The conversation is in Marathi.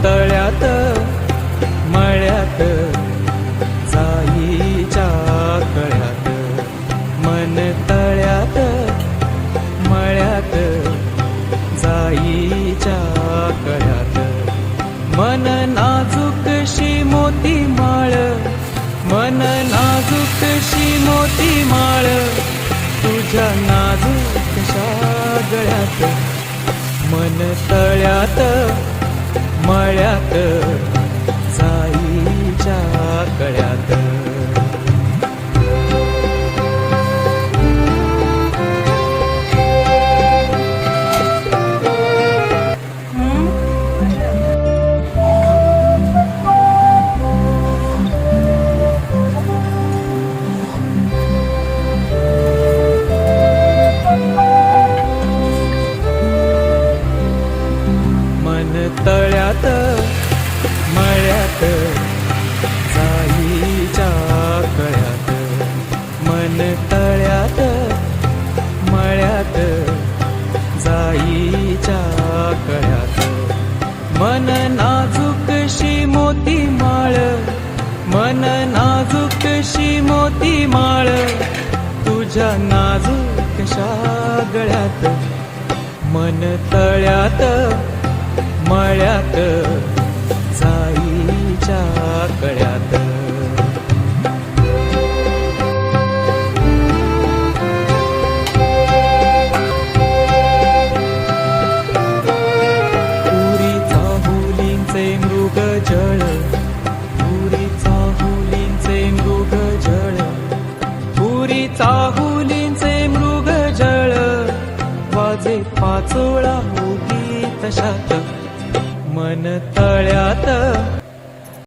तळ्यात मळ्यात जाईच्या कळ्यात, मन तळ्यात मळ्यात जाईच्या कळ्यात, मन नाजूकशी मोती माळ, मन नाजूकशी मोती माळ, तुझ्या नाजूकशा गळ्यात, मन तळ्यात मळ्यात जाईच्या कळ्यात. मन तळ्यात मळ्यात जाईच्या कळ्यात, मन तळ्यात मळ्यात जाईच्या कळ्यात, मन नाजूकशी मोती माळ, मन नाजूकशी मोती माळ, तुझ्या नाजूकशा गळ्यात, मन तळ्यात मळ्यात जाईच्या कळ्यात. पुरी चाहुलींचे मृग जळ, पुरी चाहुलींचे मृग जळ, पुरी चाहुलींचे मृग जळ, वाजे पाचोळा होती तशात, मन तळ्यात